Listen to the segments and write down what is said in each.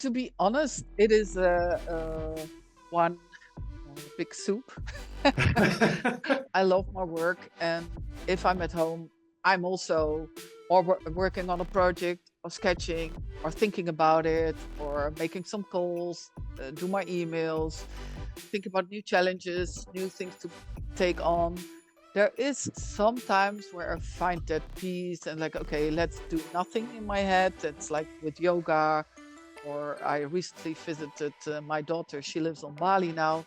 To be honest, it is one big soup. I love my work, and if I'm at home, I'm also working on a project, or sketching, or thinking about it, or making some calls, do my emails, think about new challenges, new things to take on. There is sometimes where I find that peace and like, okay, let's do nothing in my head. It's like with yoga, or I recently visited my daughter. She lives on Bali now.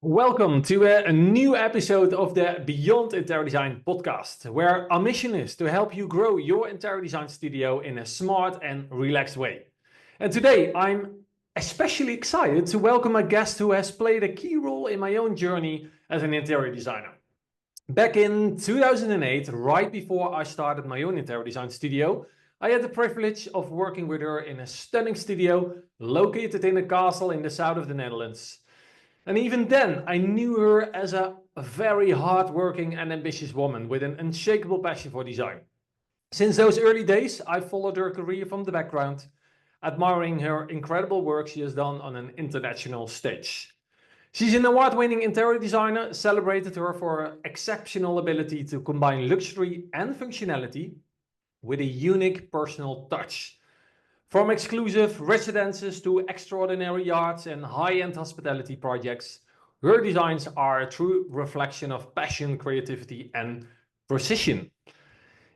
Welcome to a new episode of the Beyond Interior Design podcast, where our mission is to help you grow your interior design studio in a smart and relaxed way. And today I'm especially excited to welcome a guest who has played a key role in my own journey as an interior designer. Back in 2008, right before I started my own interior design studio, I had the privilege of working with her in a stunning studio located in a castle in the south of the Netherlands. And even then, I knew her as a very hardworking and ambitious woman with an unshakable passion for design. Since those early days, I followed her career from the background, admiring her incredible work she has done on an international stage. She's an award winning interior designer, celebrated her for her exceptional ability to combine luxury and functionality with a unique personal touch. From exclusive residences to extraordinary yachts and high-end hospitality projects, her designs are a true reflection of passion, creativity, and precision.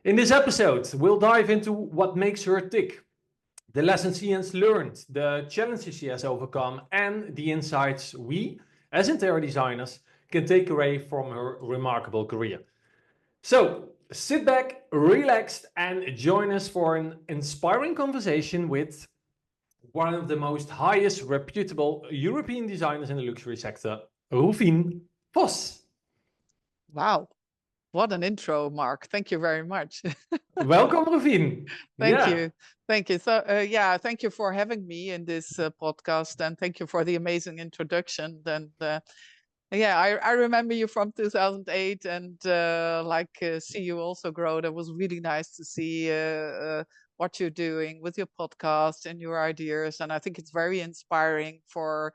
In this episode, we'll dive into what makes her tick, the lessons she has learned, the challenges she has overcome, and the insights we, as interior designers, can take away from her remarkable career. So sit back, relax, and join us for an inspiring conversation with one of the most highest reputable European designers in the luxury sector, Roelfien Vos. Wow, what an intro, Mark. Thank you very much. Welcome, Roelfien. Thank Yeah. you. Thank you. So, yeah, thank you for having me in this podcast, and thank you for the amazing introduction. And yeah, I remember you from 2008, and see you also grow. That was really nice to see what you're doing with your podcast and your ideas. And I think it's very inspiring for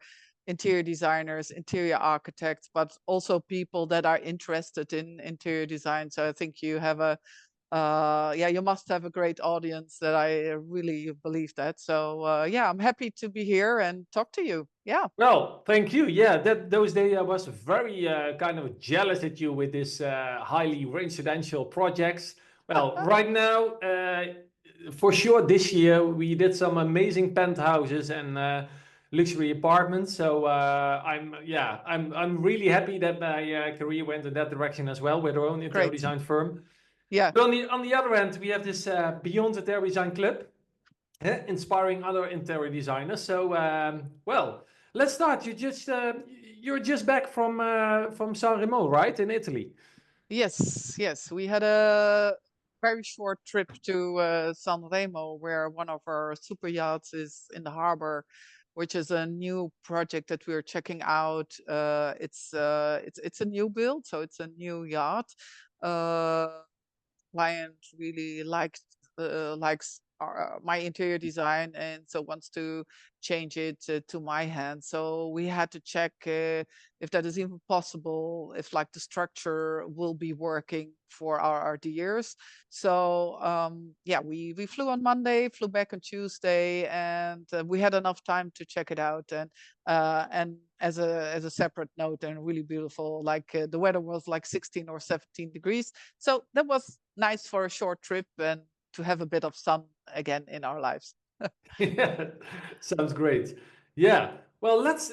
interior designers, interior architects, but also people that are interested in interior design. So I think you have yeah, you must have a great audience. That I really believe that. So yeah, I'm happy to be here and talk to you. Yeah. Well, thank you. Yeah, that those days I was very kind of jealous at you with this highly residential projects. Well, right now, for sure, this year we did some amazing penthouses and luxury apartments. So I'm really happy that my career went in that direction as well with our own interior Great. design firm. Yeah. But on the other hand, we have this Beyond Interior Design Club, inspiring other interior designers. So, well, let's start. You're just back from San Remo, right, in Italy? Yes. Yes. We had a very short trip to San Remo, where one of our super yachts is in the harbor, which is a new project that we're checking out. It's a new build, so it's a new yacht. Uh, Client really likes my interior design, and so wants to change it to my hand. So we had to check if that is even possible, if like the structure will be working for our ideas. So yeah, we flew on Monday, flew back on Tuesday, and we had enough time to check it out. And as a separate note, and really beautiful, like the weather was like 16 or 17 degrees, so that was nice for a short trip and to have a bit of sun again in our lives. Yeah, sounds great. Yeah. Well, let's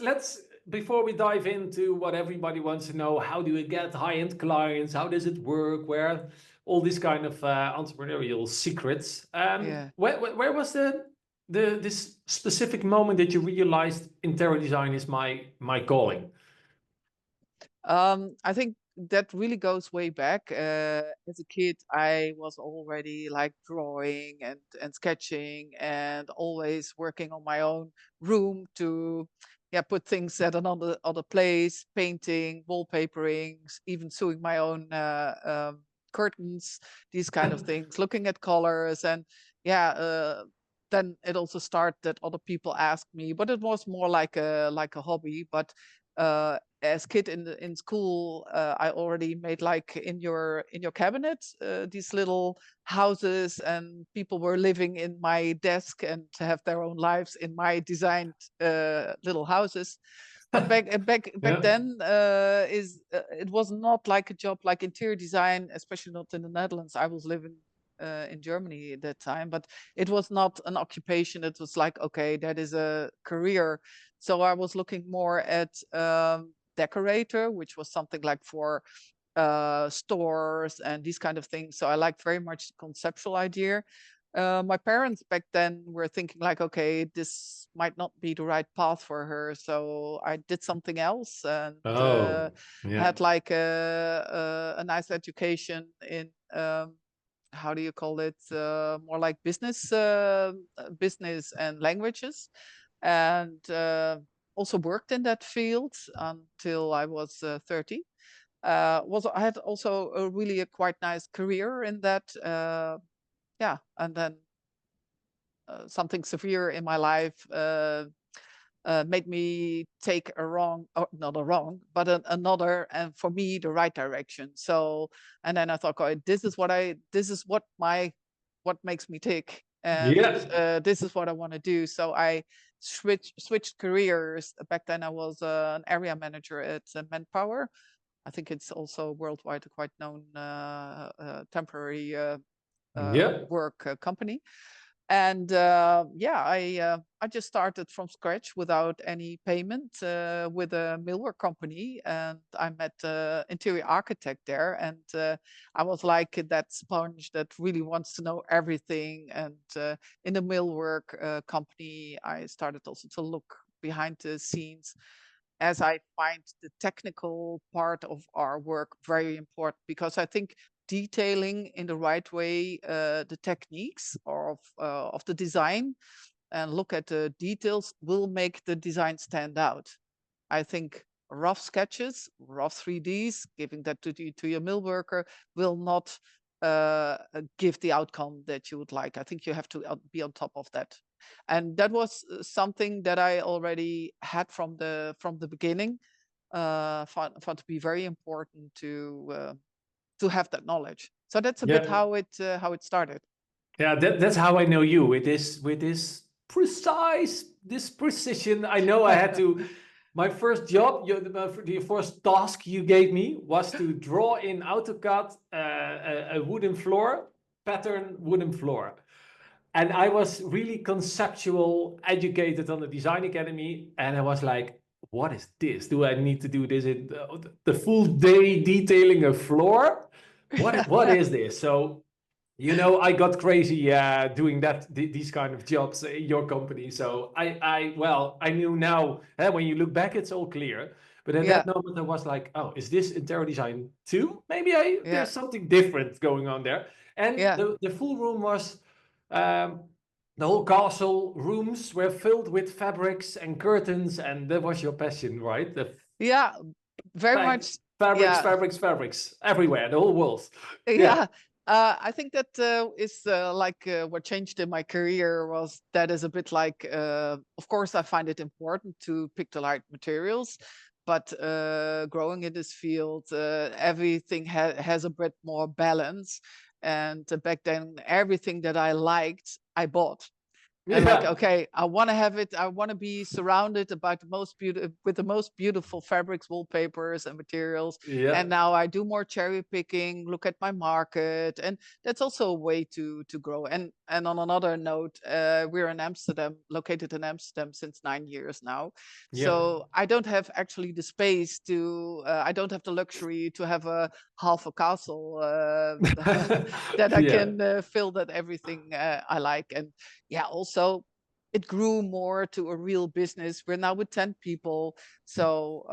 before we dive into what everybody wants to know, how do you get high-end clients? How does it work? Where all these kind of entrepreneurial secrets? Yeah. Where was the this specific moment that you realized interior design is my calling? I think that really goes way back. As a kid, I was already like drawing and sketching and always working on my own room to put things at another other place, painting, wallpapering, even sewing my own curtains, these kind of things, looking at colors. And then it also started that other people asked me, but it was more like a hobby. But as kid in school, I already made, like, in your cabinet, these little houses, and people were living in my desk and to have their own lives in my designed little houses. But back Yeah. then, it was not like a job like interior design, especially not in the Netherlands. I was living in Germany at that time, but it was not an occupation. It was like, okay, that is a career. So I was looking more at decorator, which was something like for stores and these kind of things. So I liked very much the conceptual idea. My parents back then were thinking like, okay, this might not be the right path for her. So I did something else, and Oh, yeah. had like a nice education in how do you call it? More like business and languages, and also worked in that field until I was 30. I had also a quite nice career in that. And then something severe in my life made me take a wrong, or not a wrong, but another, and for me the right direction. So, and then I thought, oh, this is what makes me tick, and Yeah. this is what I want to do. So I switched careers. Back then I was an area manager at Manpower. I think it's also worldwide a quite known temporary Yeah. work company. And I just started from scratch without any payment with a millwork company, and I met interior architect there, and I was like that sponge that really wants to know everything. And in the millwork company, I started also to look behind the scenes, as I find the technical part of our work very important, because I think detailing in the right way the techniques of the design and look at the details will make the design stand out. I think rough sketches, rough 3Ds, giving that to your mill worker will not give the outcome that you would like. I think you have to be on top of that. And that was something that I already had from the beginning. Found to be very important to have that knowledge. So that's a bit Yeah. how it started. Yeah, that's how I know you, with this precise, this precision. I know I had to. My first job, the first task you gave me was to draw in AutoCAD a wooden floor, pattern wooden floor. And I was really conceptual, educated on the design academy, and I was like, what is this? Do I need to do this in the full day detailing a floor? What is this? So, I got crazy doing these kind of jobs in your company. So I knew now, when you look back, it's all clear. But at Yeah, that moment, I was like, oh, is this interior design too? Maybe yeah, there's something different going on there. And yeah. the full room was, um, the whole castle rooms were filled with fabrics and curtains, and that was your passion, right? The Yeah, very fa- much. fabrics, Yeah, fabrics, fabrics everywhere, the whole world. Yeah. yeah. I think that is like what changed in my career was that is a bit like, of course, I find it important to pick the right materials, but growing in this field, everything has a bit more balance. And back then, everything that I liked, I bought. And like, Yeah. okay, I want to have it. I want to be surrounded about the most beautiful with the most beautiful fabrics, wallpapers, and materials. Yeah. And now I do more cherry picking, look at my market, and that's also a way to grow. And on another note, we're in Amsterdam, located in Amsterdam since 9 years now. Yeah. So I don't have actually the space to. I don't have the luxury to have a half a castle that I Yeah. can fill that everything I like. And yeah, also it grew more to a real business. We're now with 10 people. So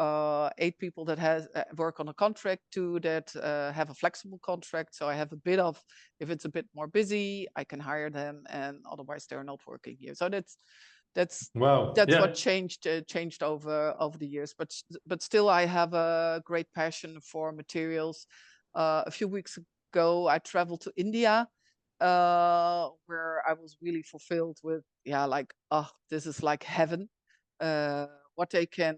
8 people that has work on a contract, 2 that have a flexible contract. So I have a bit of, if it's a bit more busy, I can hire them, and otherwise they're not working here. So That's Wow. that's Yeah. what changed over the years. But still, I have a great passion for materials. A few weeks ago, I traveled to India, where I was really fulfilled with, yeah, like, oh, this is like heaven. Uh, what they can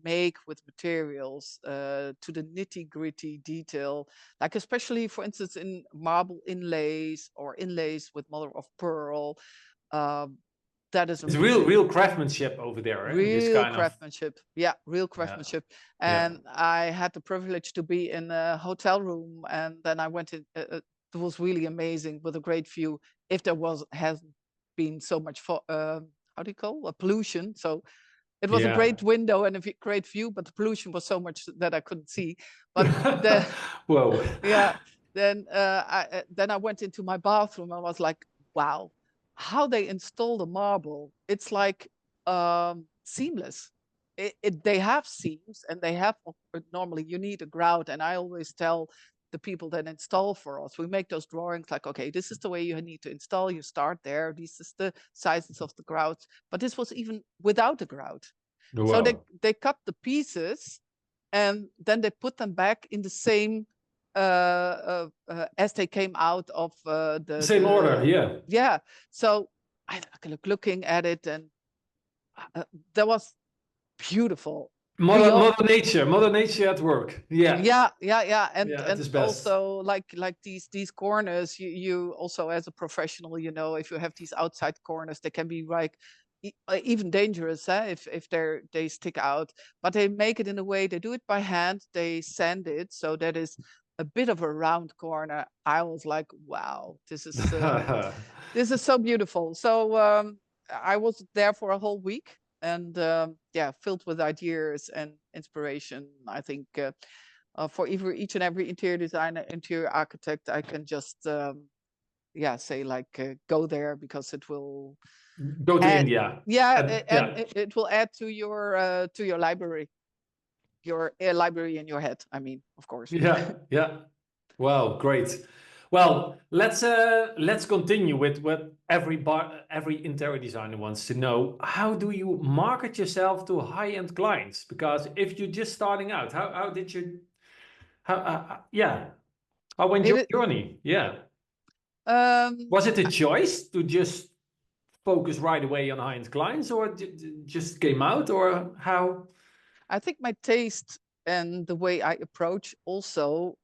make with materials, to the nitty gritty detail, like especially, for instance, in marble inlays or inlays with mother of pearl. Um, that is It's real, amazing. real craftsmanship over there, eh? This Real kind of, craftsmanship. Yeah, real yeah, craftsmanship. yeah, And I had the privilege to be in a hotel room, and then I went in. It was really amazing with a great view. If there hasn't been so much for how do you call pollution. So it was a yeah. great window and a great view, but the pollution was so much that I couldn't see. But the Whoa. yeah, then I went into my bathroom and was like, wow, how they install the marble. It's like seamless. They have seams, and they have, normally you need a grout. And I always tell the people that install for us, we make those drawings like, okay, this is the way you need to install. You start there. This is the sizes of the grouts. But this was even without a grout. So Wow. they cut the pieces, and then they put them back in the same as they came out of Same order, yeah. yeah. So I looking at it, and that was beautiful. Beyond, Mother Nature at work. Yeah, yeah, yeah, at and its best. also like these corners. You also, as a professional, if you have these outside corners, they can be like even dangerous, if they stick out. But they make it in a way. They do it by hand. They sand it so that is a bit of a round corner. I was like, wow, this is so beautiful. So I was there for a whole week, and yeah, filled with ideas and inspiration. I think for each and every interior designer, interior architect, I can just yeah, say like, go there, because it will Go to add, India. yeah, and Yeah, it will add to your library, your library in your head. I mean, of course. yeah, yeah. Wow, great. Well, let's continue with what every interior designer wants to know. How do you market yourself to high-end clients? Because if you're just starting out, how did you yeah, how went your It journey? Yeah. um Was it a choice to just focus right away on high-end clients, or just came out, or how? I think my taste and the way I approach also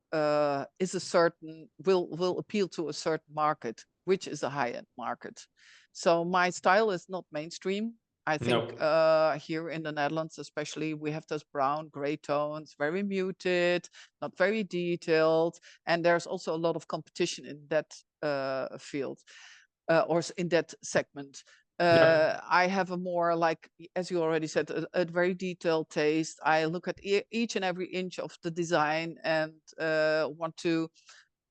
is a certain will appeal to a certain market, which is a high-end market. So my style is not mainstream. I think No. here in the Netherlands, especially, we have those brown, gray tones, very muted, not very detailed, and there's also a lot of competition in that field, or in that segment. Yeah. I have a more, like, as you already said, a very detailed taste. I look at each and every inch of the design, and want to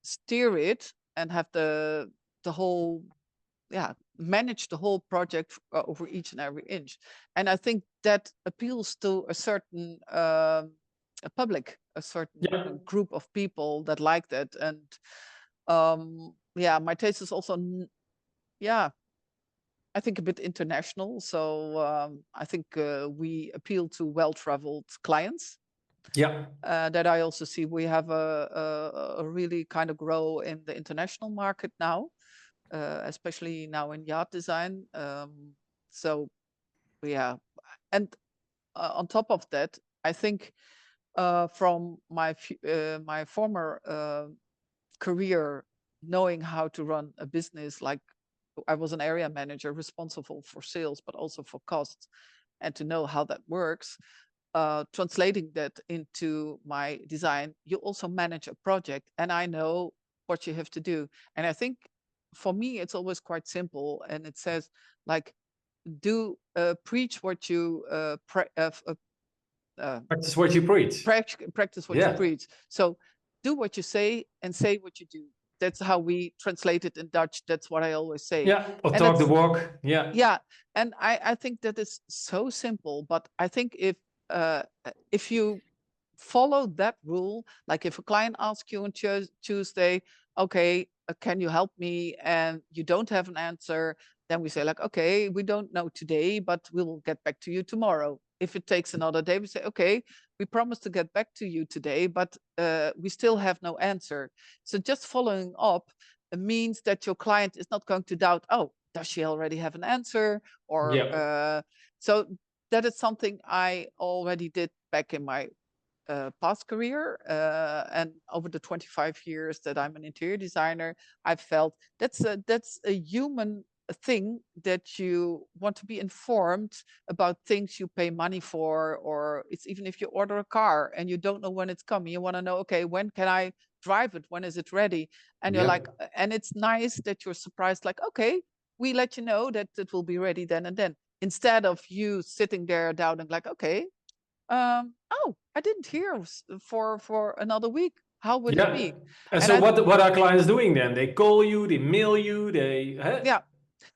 steer it and have the whole, yeah, manage the whole project over each and every inch. And I think that appeals to a certain a public, a certain Yeah. group of people that like that. And yeah, my taste is also yeah, I think a bit international. So I think we appeal to well-traveled clients. Yeah. That I also see we have a really kind of grow in the international market now, especially now in yacht design. So yeah, and on top of that, I think from my former career, knowing how to run a business, like I was an area manager responsible for sales, but also for costs, and to know how that works, translating that into my design, you also manage a project, and I know what you have to do. And I think for me, it's always quite simple, and it says like, do preach what you Practice what you preach. practice what you Yeah. preach. So do what you say and say what you do. That's how we translate it in Dutch. That's what I always say. Yeah. Or And talk the it's, walk. Yeah. yeah, and I think that is so simple. But I think if you follow that rule, like if a client asks you on Tuesday, okay, can you help me, and you don't have an answer, then we say like, okay, we don't know today, but we will get back to you tomorrow. If it takes another day, we say, okay, we promise to get back to you today, but we still have no answer. So just following up means that your client is not going to doubt, oh, does she already have an answer? Or so that is something I already did back in my past career, and over the 25 years that I'm an interior designer, I've felt that's a human thing, that you want to be informed about things you pay money for, or it's even if you order a car and you don't know when it's coming, you want to know, okay, when can I drive it? When is it ready? And you're like, and it's nice that you're surprised, like, okay, we let you know that it will be ready then and then, instead of you sitting there doubting, like, okay, oh, I didn't hear for another week. How would it be? And so what are clients doing then? They call you, they mail you, they... Yeah,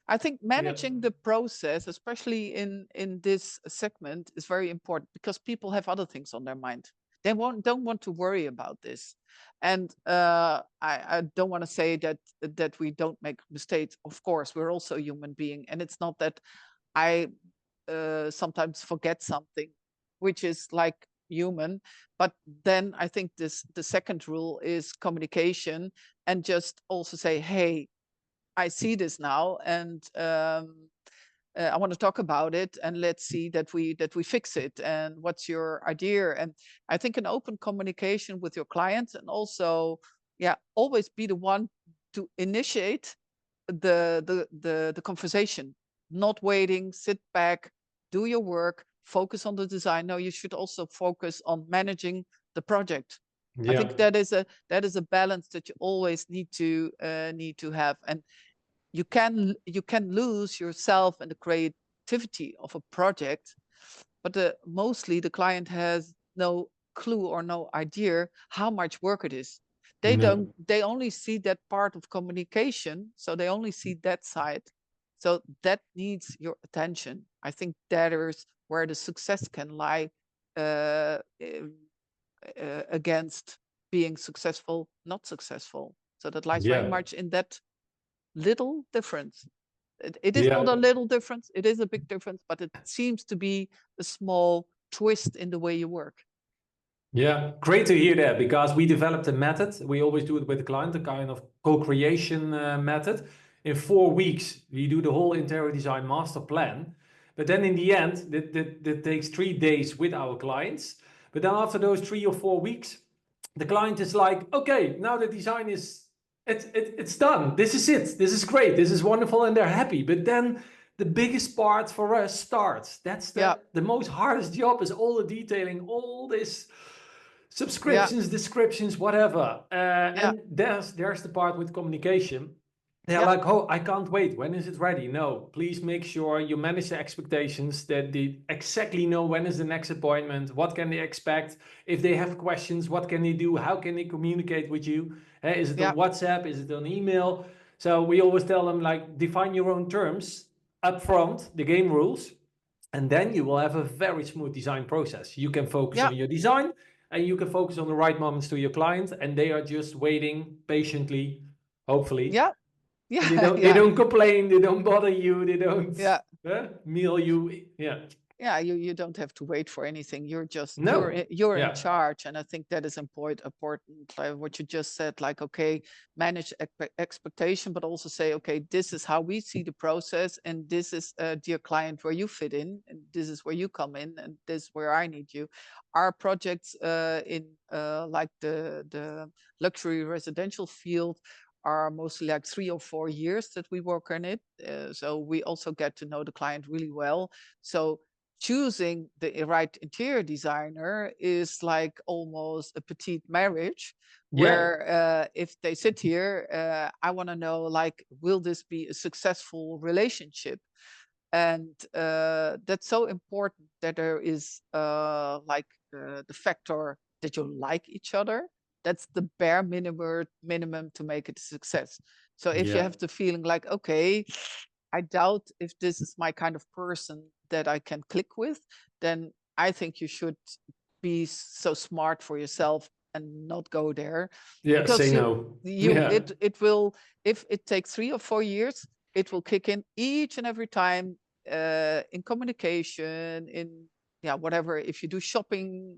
I think managing the process, especially in this segment, is very important, because people have other things on their mind. They don't want to worry about this. And I don't want to say that we don't make mistakes. Of course, we're also a human being, and it's not that I sometimes forget something, which is like human. But then I think the second rule is communication, and just also say, hey, I see this now, and I want to talk about it, and let's see that we fix it. And what's your idea? And I think an open communication with your clients, and also, yeah, always be the one to initiate the conversation, not waiting, sit back, do your work, focus on the design. No, you should also focus on managing the project. I think that is a balance that you always need to have. And you can lose yourself in the creativity of a project, but mostly the client has no clue or no idea how much work it is. They only see that part of communication, so they only see that side. So that needs your attention. I think that is where the success can lie, against being successful, not successful. So that lies very much in that little difference. It is not a little difference, it is a big difference, but it seems to be a small twist in the way you work. Yeah, great to hear that, because we developed a method. We always do it with the client, a kind of co-creation method. In 4 weeks, we do the whole interior design master plan. But then in the end, that takes 3 days with our clients. But then after those 3 or 4 weeks, the client is like, okay, now the design is, it's done. This is it. This is great. This is wonderful. And they're happy. But then the biggest part for us starts. That's the most hardest job, is all the detailing, all this subscriptions, descriptions, whatever. And there's the part with communication. They're like, oh, I can't wait. When is it ready? No, please make sure you manage the expectations, that they exactly know when is the next appointment, what can they expect. If they have questions, what can they do? How can they communicate with you? Is it on WhatsApp? Is it on email? So we always tell them, like, define your own terms up front, the game rules, and then you will have a very smooth design process. You can focus on your design, and you can focus on the right moments to your client, and they are just waiting patiently, hopefully. Yeah. They don't complain, they don't bother you, they don't mail you. You don't have to wait for anything. You're just you're in charge. And I think that is important, like what you just said, like, okay, manage expectation, but also say, okay, this is how we see the process, and this is, dear client, where you fit in, and this is where you come in, and this is where I need you. Our projects in like the luxury residential field are mostly like 3 or 4 years that we work on it. So we also get to know the client really well. So choosing the right interior designer is like almost a petite marriage, where if they sit here, I want to know, like, will this be a successful relationship? And that's so important, that there is the factor that you like each other. That's the bare minimum to make it a success. So if you have the feeling like, okay, I doubt if this is my kind of person that I can click with, then I think you should be so smart for yourself and not go there. Because say no. It will, if it takes 3 or 4 years, it will kick in each and every time in communication, in whatever. If you do shopping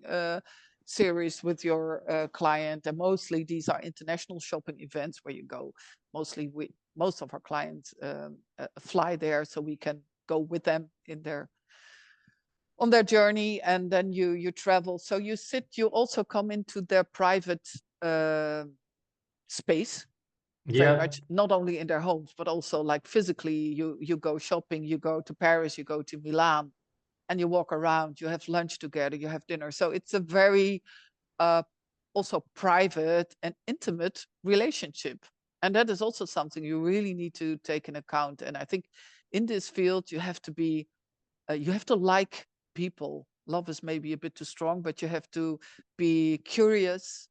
series with your client, and mostly these are international shopping events where you go. Most of our clients fly there, so we can go with them on their journey, and then you travel. So you also come into their private space, very much, not only in their homes, but also like physically. You go shopping, you go to Paris, you go to Milan, and you walk around, you have lunch together, you have dinner. So it's a very also private and intimate relationship. And that is also something you really need to take in account. And I think in this field, you have to like people. Love is maybe a bit too strong, but you have to be curious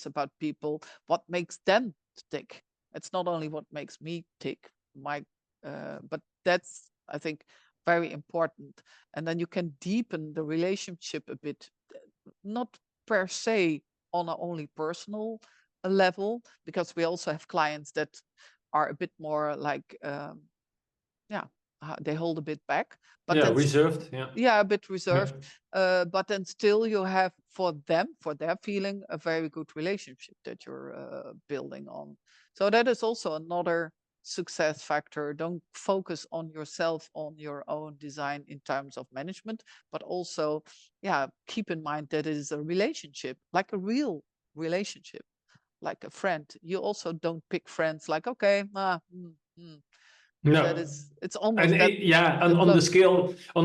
about people, what makes them tick. It's not only what makes me tick, but that's, I think, very important. And then you can deepen the relationship a bit, not per se on an only personal level, because we also have clients that are a bit more like, they hold a bit back, but then reserved. a bit reserved. But then still you have for their feeling, a very good relationship that you're building on. So that is also another success factor. Don't focus on yourself, on your own design in terms of management, but also, keep in mind that it is a relationship, like a real relationship, like a friend. You also don't pick friends like, okay, No. that is, it's almost and on the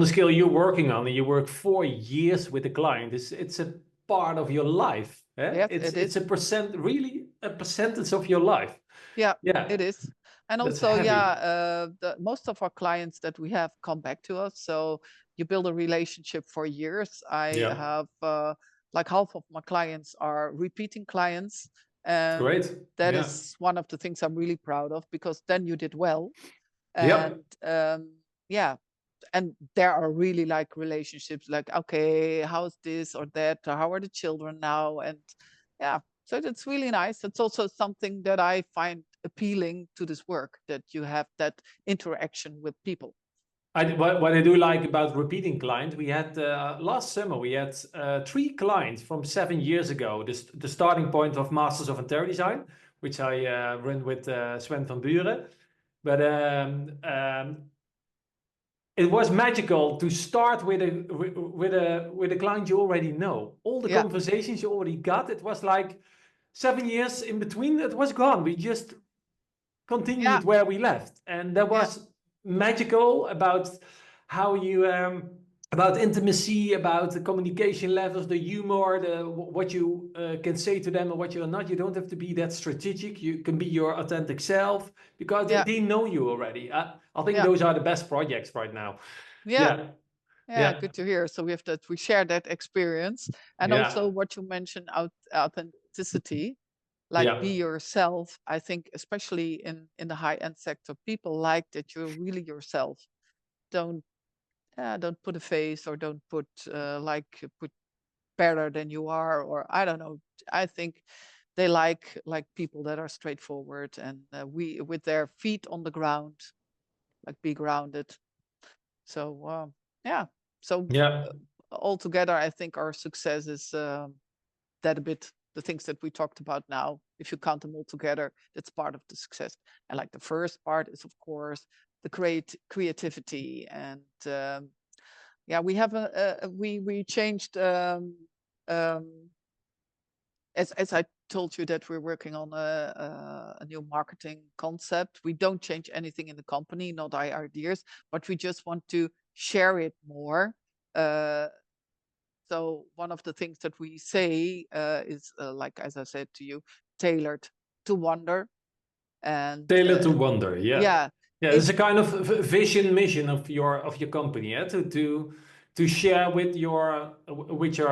scale you're working on, you work 4 years with a client. It's a part of your life. Yes, it's a percentage of your life. Yeah, Yeah, it is. And that's also, heavy. most of our clients that we have come back to us. So you build a relationship for years. I have like half of my clients are repeating clients. And Great. that is one of the things I'm really proud of, because then you did well. Yep. And and there are really like relationships like, okay, how's this or that, or how are the children now? And so it's really nice. It's also something that I find appealing to this work, that you have that interaction with people. What I do like about repeating clients, we had last summer, we had 3 clients from 7 years ago. The starting point of Masters of Interior Design, which I run with Sven van Buren. But it was magical to start with a client you already know. All the conversations you already got. It was like 7 years in between. It was gone. We just continued where we left, and that was magical about how you about intimacy, about the communication levels, the humor, what you can say to them and what you're not. You don't have to be that strategic. You can be your authentic self, because they know you already. I think those are the best projects right now. Good to hear. So we share that experience, and also what you mentioned, authenticity. Like, be yourself. I think especially in the high-end sector, people like that you're really yourself. Don't put a face, or don't put put better than you are, or I don't know. I think they like people that are straightforward, and we with their feet on the ground, like, be grounded. So altogether, I think our success is that a bit. The things that we talked about now, if you count them all together, that's part of the success. And like the first part is, of course, the creativity. And we have we changed as I told you, that we're working on a new marketing concept. We don't change anything in the company, not our ideas, but we just want to share it more. So one of the things that we say is, like, as I said to you, tailored to wonder. And tailored to wonder. Yeah. It's a kind of vision, mission of your company, to share with your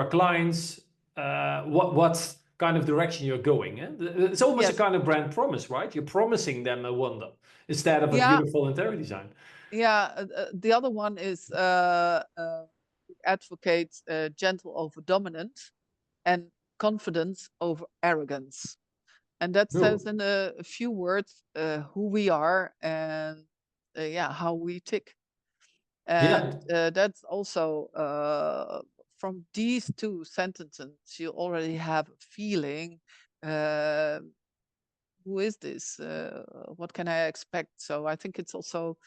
clients what kind of direction you're going. It's almost a kind of brand promise, right? You're promising them a wonder instead of a beautiful interior design. The other one is advocate gentle over dominant and confidence over arrogance. And that says in a few words who we are, and how we tick. And that's also from these two sentences, you already have a feeling. Who is this? What can I expect? So I think it's also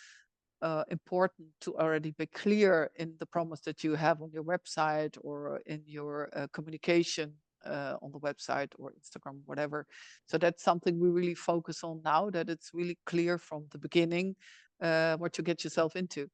important to already be clear in the promise that you have on your website or in your communication on the website or Instagram, whatever. So that's something we really focus on now, that it's really clear from the beginning what you get yourself into.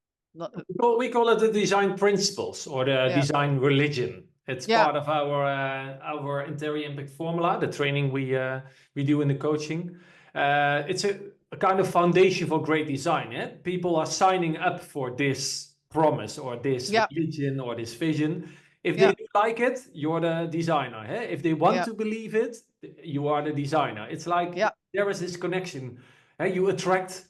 We call it the design principles or the design religion. It's part of our interior impact formula, the training we do in the coaching. It's a kind of foundation for great design. People are signing up for this promise or this religion or this vision. If they like it, you're the designer. If they want to believe it, you are the designer. It's like there is this connection. You attract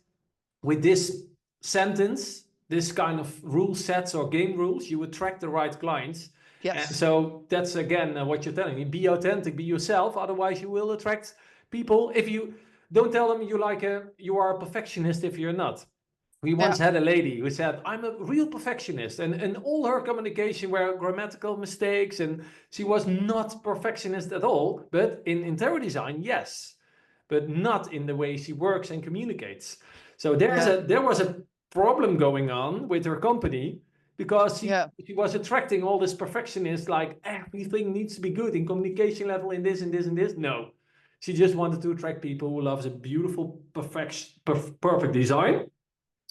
with this sentence, this kind of rule sets or game rules, you attract the right clients. Yes. And so that's again what you're telling me. Be authentic, be yourself. Otherwise, you will attract people. If you don't tell them you are a perfectionist if you're not. We once had a lady who said, I'm a real perfectionist. And all her communication were grammatical mistakes. And she was not perfectionist at all. But in interior design, yes. But not in the way she works and communicates. So there was a problem going on with her company because she was attracting all this perfectionists, like everything needs to be good in communication level, in this and this and this. No, she just wanted to attract people who loves a beautiful, perfect design.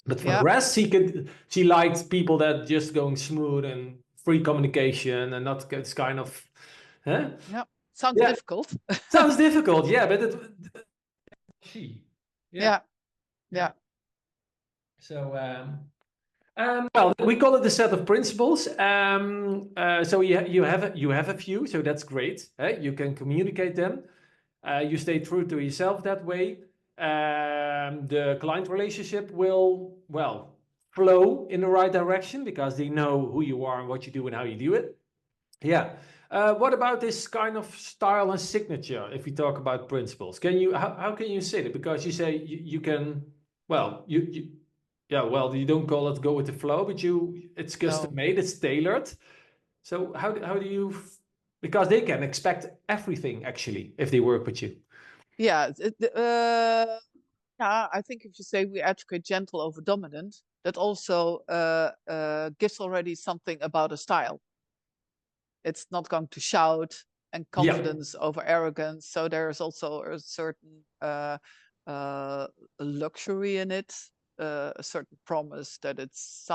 But for the rest, she liked people that just going smooth and free communication and not it's kind of. Sounds difficult. Sounds difficult, but she. Yeah. So, well, we call it a set of principles. So you have a few, so that's great. You can communicate them. You stay true to yourself that way. The client relationship will, flow in the right direction because they know who you are and what you do and how you do it. What about this kind of style and signature? If we talk about principles, how can you say that? Because you say you can, you don't call it go with the flow, but it's custom made, it's tailored. So how do you? Because they can expect everything actually if they work with you. I think if you say we advocate gentle over dominant, that also gives already something about a style. It's not going to shout and confidence over arrogance. So there's also a certain luxury in it, a certain promise that it's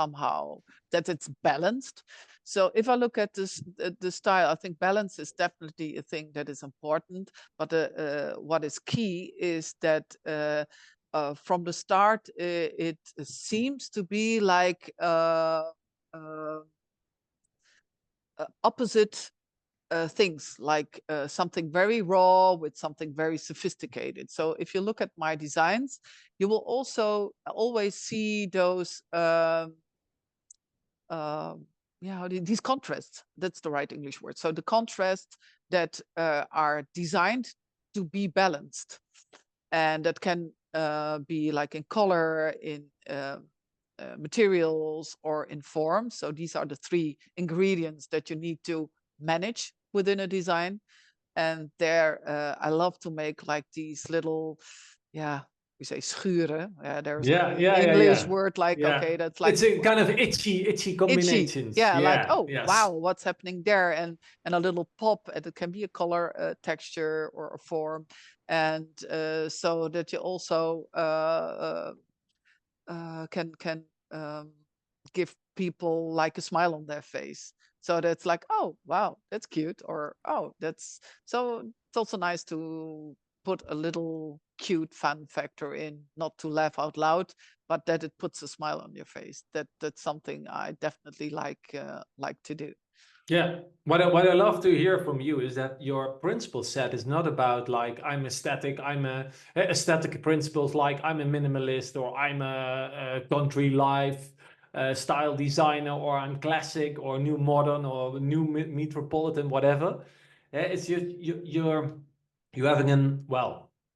it's balanced. So if I look at the style, I think balance is definitely a thing that is important. But what is key is that from the start, it seems to be like opposite things, like something very raw with something very sophisticated. So if you look at my designs, you will also always see those these contrasts. That's the right English word. So the contrasts that are designed to be balanced, and that can be like in color, in materials, or in form. So these are the three ingredients that you need to manage within a design. And there I love to make like these little, we say schuren. There's an English word like, okay, that's like, it's a kind of itchy combinations. Like, wow, what's happening there? And a little pop, and it can be a color, texture, or a form. And so that you also can give people like a smile on their face. So that's like, oh, wow, that's cute. Or, oh, that's so it's also nice to put a little cute fun factor in, not to laugh out loud, but that it puts a smile on your face. That's something I definitely like to do. Yeah, what I love to hear from you is that your principle set is not about like I'm aesthetic, aesthetic principles like I'm a minimalist or I'm a country life style designer or I'm classic or new modern or new metropolitan, whatever. It's you're having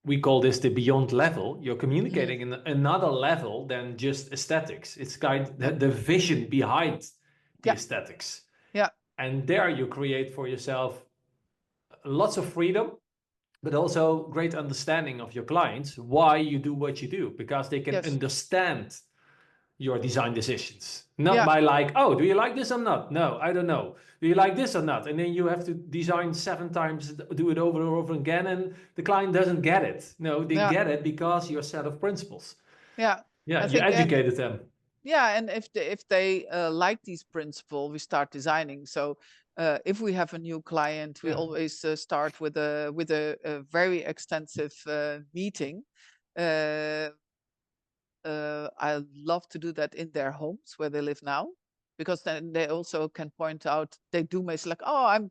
we call this the beyond level. You're communicating in another level than just aesthetics. It's kind of the vision behind the aesthetics. Yeah. And there you create for yourself lots of freedom, but also great understanding of your clients, why you do what you do, because they can understand your design decisions. Not by like, oh, do you like this or not? No, I don't know. Do you like this or not? And then you have to design 7 times, do it over and over again, and the client doesn't get it. No, they get it because your set of principles. Yeah. Yeah, you educated them. Yeah, and if they like these principles, we start designing. So if we have a new client, we always start with a very extensive meeting. I love to do that in their homes where they live now, because then they also can point out, they do most like, oh, I'm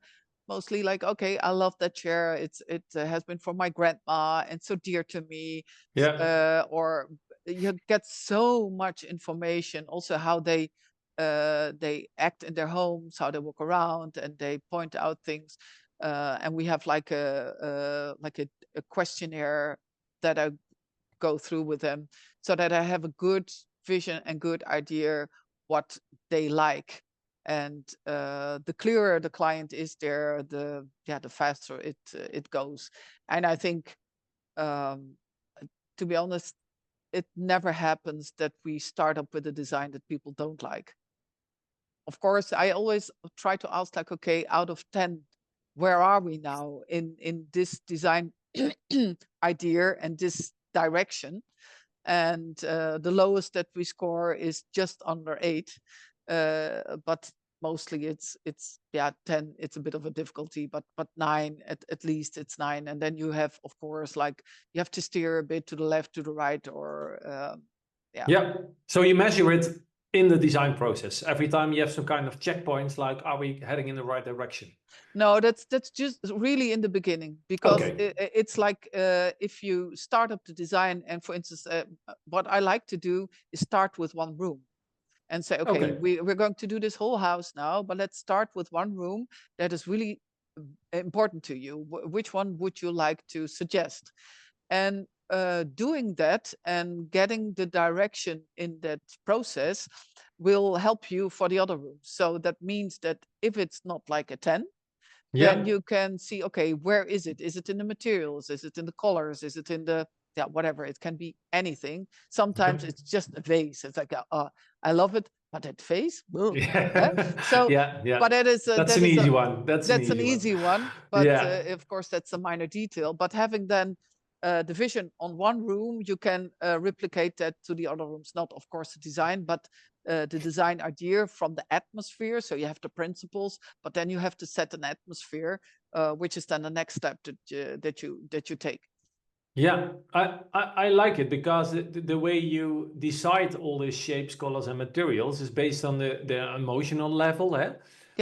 mostly like, okay, I love that chair. It has been from my grandma and so dear to me. Or you get so much information, also how they act in their homes, how they walk around, and they point out things. And we have like a questionnaire that I go through with them, so that I have a good vision and good idea what they like. And the clearer the client is there, the faster it goes. And I think, to be honest, it never happens that we start up with a design that people don't like. Of course, I always try to ask, like, okay, out of 10, where are we now in this design idea and this direction? And the lowest that we score is just under 8, but mostly it's 10. It's a bit of a difficulty, but 9 at least. It's 9, and then you have, of course, like, you have to steer a bit to the left, to the right, or So you measure it in the design process. Every time you have some kind of checkpoints, like, are we heading in the right direction? No, that's just really in the beginning, because it's like, if you start up the design, and for instance, what I like to do is start with one room and say, okay, we're going to do this whole house now, but let's start with one room that is really important to you. Which one would you like to suggest? And doing that and getting the direction in that process will help you for the other rooms. So that means that if it's not like a 10, then you can see, okay, where is it? Is it in the materials? Is it in the colors? Is it in the, whatever? It can be anything. Sometimes it's just a vase. It's like, I love it, but that vase. So, but that's an easy one. That's an easy one. But of course, that's a minor detail. But having then the vision on one room, you can replicate that to the other rooms. Not, of course, the design, but the design idea from the atmosphere. So you have the principles, but then you have to set an atmosphere, which is then the next step that you take. Yeah, I like it, because the way you decide all these shapes, colors, and materials is based on the emotional level.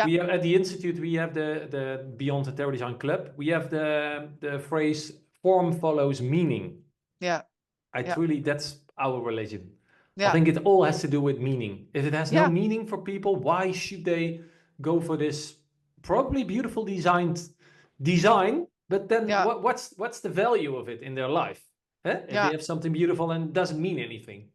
We have, at the Institute, we have the Beyond Interior Design Club. We have the phrase "form follows meaning." That's our religion. I think it all has to do with meaning. If it has no meaning for people, why should they go for this probably beautiful design? But then what's the value of it in their life? If they have something beautiful and it doesn't mean anything,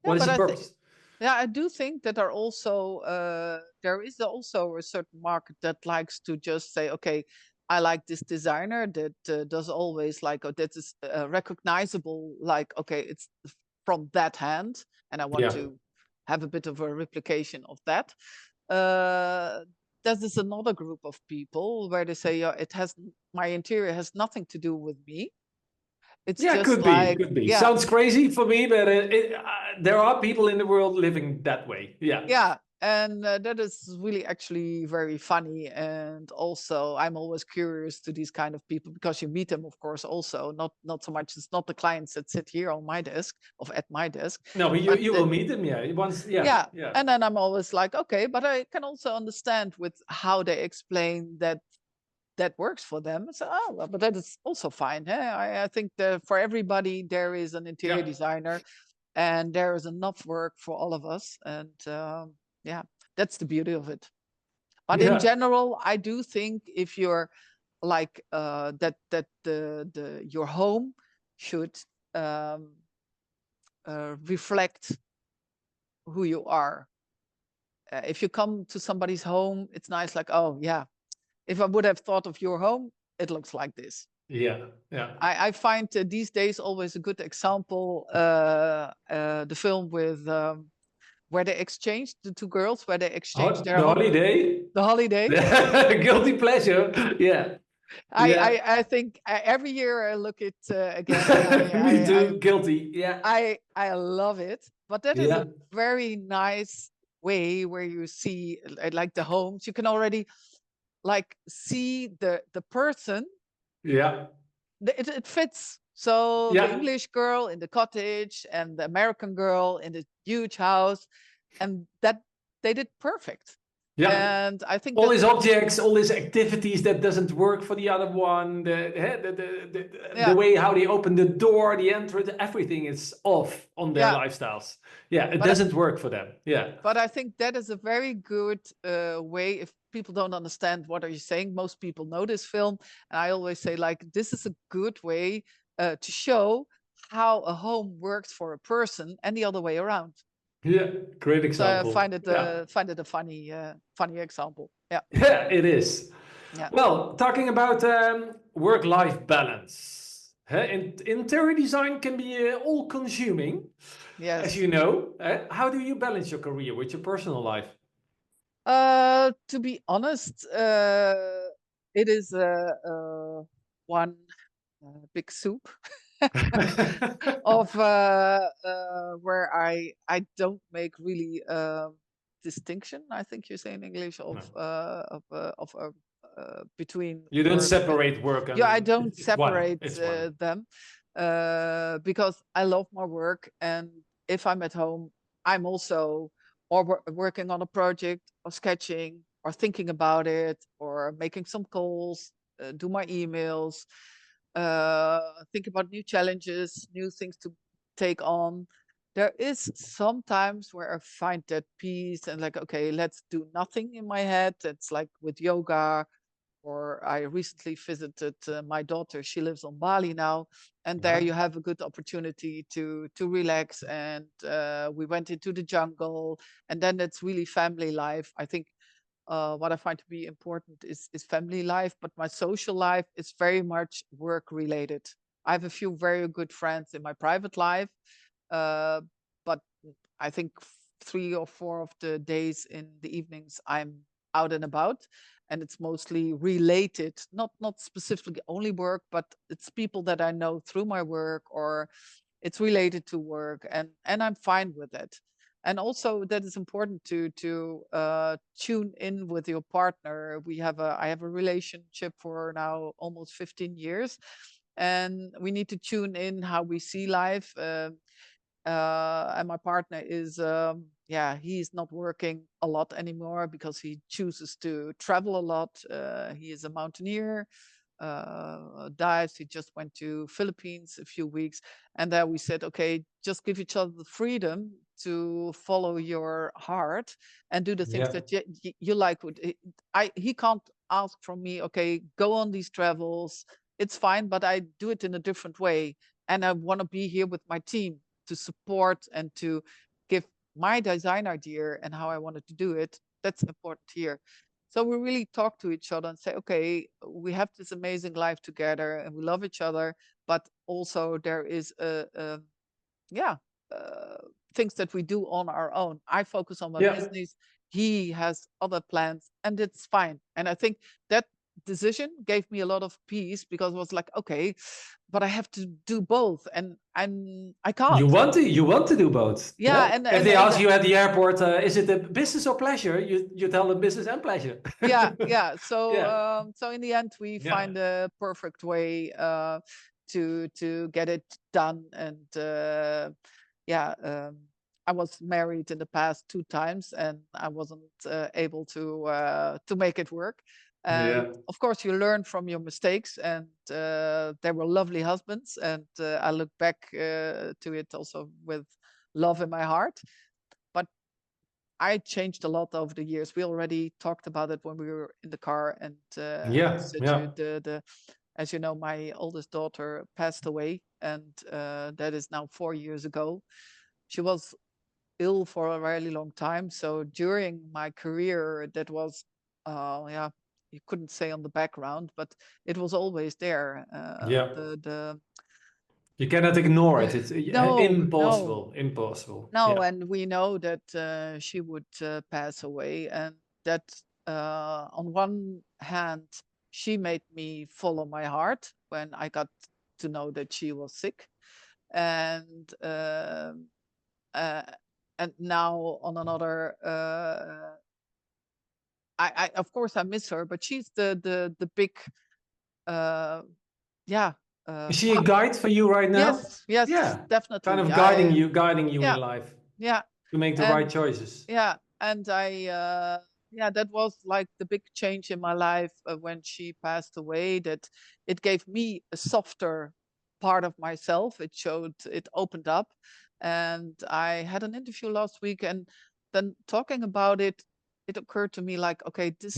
what is the purpose? I do think that there is also a certain market that likes to just say, okay, I like this designer that does always like, that is recognizable, like, okay, it's from that hand, and I want to have a bit of a replication of that. There is another group of people where they say, my interior has nothing to do with me. It's just could be. Sounds crazy for me, but there are people in the world living that way. And that is really actually very funny. And also, I'm always curious to these kind of people, because you meet them, of course, also not so much. It's not the clients that sit here on my desk, at my desk. No, but you will meet them, once. And then I'm always like, okay, but I can also understand with how they explain that works for them. So, but that is also fine. I think that for everybody there is an interior designer, and there is enough work for all of us. And that's the beauty of it. But in general, I do think if you're like that your home should reflect who you are. If you come to somebody's home, it's nice, like, oh yeah, if I would have thought of your home, it looks like this. Yeah, yeah. I find these days always a good example, the film with where they exchanged, the two girls, where they exchanged their The home. Holiday. The Holiday. Guilty pleasure. Yeah. I think every year I look it again, and Me too. Guilty. Yeah. I love it. But that is a very nice way where you see like the homes. You can already like see the person. Yeah. It fits. So the English girl in the cottage and the American girl in the huge house, and that they did perfect. Yeah. And I think all these objects, all these activities that doesn't work for the other one, the way how they open the door, the entrance, everything is off on their lifestyles. Yeah, it doesn't work for them. Yeah. But I think that is a very good way. If people don't understand what are you saying, most people know this film, and I always say, like, this is a good way to show how a home works for a person and the other way around. Yeah, great example. So I find it a funny example. Yeah. Yeah, it is. Yeah. Well, talking about work-life balance. Interior design can be all-consuming, as you know. How do you balance your career with your personal life? To be honest, it is one big soup of where I don't make really distinction. I think you say in English of between. You don't separate work. Yeah, I don't it's separate one. them because I love my work, and if I'm at home, I'm also working on a project or sketching or thinking about it or making some calls, do my emails, think about new challenges, new things to take on. There is sometimes where I find that peace and like, okay, let's do nothing in my head. It's like with yoga, or I recently visited my daughter. She lives on Bali now, and there you have a good opportunity to relax. And we went into the jungle, and then it's really family life. I think what I find to be important is family life, but my social life is very much work related. I have a few very good friends in my private life, but I think 3 or 4 of the days in the evenings I'm out and about, and it's mostly related, not specifically only work, but it's people that I know through my work, or it's related to work, and I'm fine with it. And also that is important to tune in with your partner. I have a relationship for now almost 15 years, and we need to tune in how we see life. And my partner is he's not working a lot anymore because he chooses to travel a lot. He is a mountaineer, dives. He just went to Philippines a few weeks, and there we said, okay, just give each other the freedom to follow your heart and do the things that you like. He can't ask from me, okay, go on these travels. It's fine, but I do it in a different way, and I want to be here with my team to support and to give my design idea and how I wanted to do it. That's important here. So we really talk to each other and say, okay, we have this amazing life together and we love each other, but also there is things that we do on our own. I focus on my business. He has other plans, and it's fine. And I think that decision gave me a lot of peace, because it was like, okay, but I have to do both, and I can't. You want to do both. Yeah, and if they ask you at the airport, is it a business or pleasure? You tell them business and pleasure. Yeah. So so in the end, we find a perfect way to get it done. And I was married in the past 2 times, and I wasn't able to make it work. And of course, you learn from your mistakes, and they were lovely husbands, and I look back to it also with love in my heart. But I changed a lot over the years. We already talked about it when we were in the car, and I said to you, As you know, my oldest daughter passed away, and that is now 4 years ago. She was ill for a really long time. So during my career, that was, yeah, you couldn't say on the background, but it was always there. Yeah. The You cannot ignore it. It's no, no, impossible. Impossible. no, Yeah. and we know that she would pass away, and that on one hand, she made me follow my heart when I got to know that she was sick, and uh, now on another, I of course I miss her, but she's the big, uh, yeah, Is she a guide for you right now? yes, yes, Yeah. Kind definitely. of guiding you Yeah, in life yeah, to make the right and choices. yeah, and yeah, that was like the big change in my life when she passed away. That it gave me a softer part of myself. It opened up, and I had an interview last week, and then talking about it, it occurred to me like, okay, this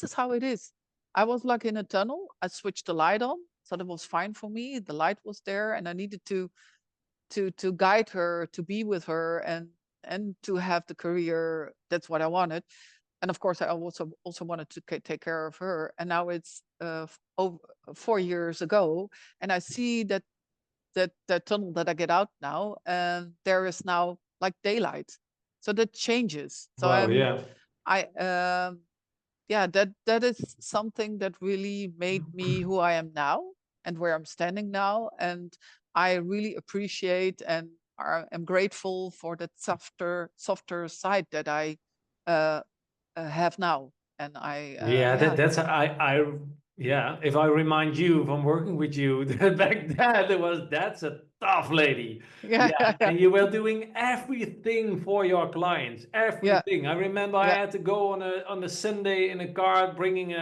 is how it is. I was like in a tunnel. I switched the light on, so that was fine for me. The light was there, and I needed to guide her, to be with her, and to have the career. That's what I wanted. And of course I also wanted to take care of her. And now it's over 4 years ago, and I see that tunnel that I get out now, and there is now like daylight. So that changes. So Wow. Yeah. I yeah, that is something that really made me who I am now and where I'm standing now. And I really appreciate and am grateful for that softer side that I uh, have now. And Yeah, yeah, that's yeah. If I remind you from working with you back then, that's a tough lady. yeah, Yeah, yeah, yeah, and you were doing everything for your clients, yeah, everything. I remember I yeah, had to go on a Sunday in a car bringing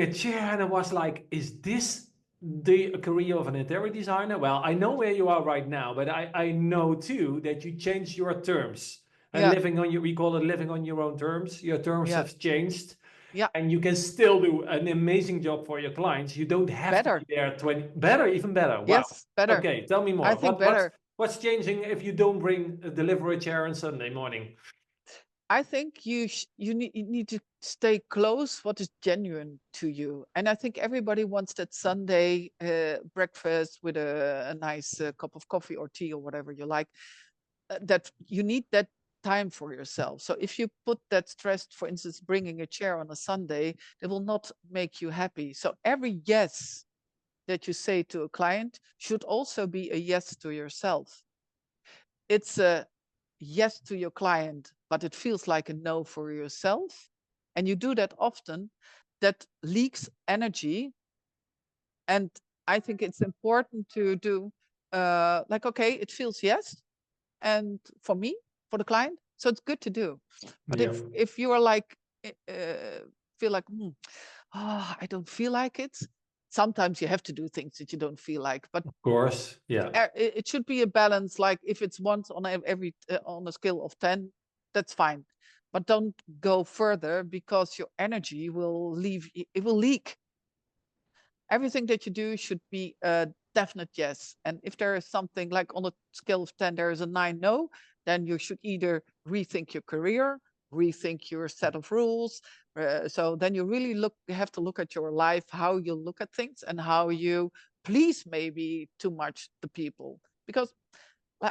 a chair, and I was like, is this the career of an interior designer? Well, I know where you are right now, but I know too that you changed your terms. And yeah, living on your, we call it living on your own terms. Your terms yeah, have changed, yeah. and you can still do an amazing job for your clients. You don't have to be Better. there 20, better, even better. Wow. Yes, better. Okay, tell me I more. think better. What's changing if you don't bring deliver a chair on Sunday morning? I think you need to stay close what is genuine to you. And I think everybody wants that Sunday breakfast with a nice cup of coffee or tea or whatever you like. That you need that time for yourself. So if you put that stress, for instance, bringing a chair on a Sunday, it will not make you happy. So every yes that you say to a client should also be a yes to yourself. It's a yes to your client, but it feels like a no for yourself, and you do that often, that leaks energy. And I think it's important to do like, okay, it feels yes, and for me, for the client, so it's good to do. But Yeah, if you are like feel like, I don't feel like it, sometimes you have to do things that you don't feel like. But of course. Yeah. it should be a balance. Like if it's once on every on a scale of 10, that's fine, but don't go further, because your energy will leave. It will leak. Everything that you do should be a definite yes. And if there is something like on a scale of 10 there is a 9 no, then you should either rethink your career, rethink your set of rules. So then you really you have to look at your life, how you look at things, and how you please maybe too much the people. Because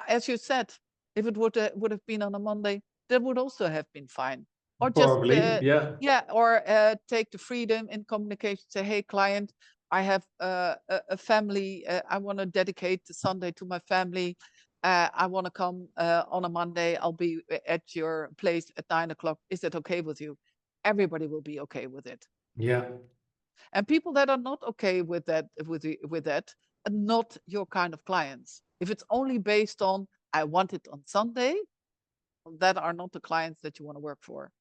as you said, if it would have been on a Monday, that would also have been fine. Or just Probably. Yeah. yeah, or take the freedom in communication. Say, hey, client, I have a family. I want to dedicate the Sunday to my family. I want to come on a Monday. I'll be at your place at 9 o'clock. Is that okay with you? Everybody will be okay with it. Yeah. And people that are not okay with that, with that, are not your kind of clients. If it's only based on I want it on Sunday, that are not the clients that you want to work for.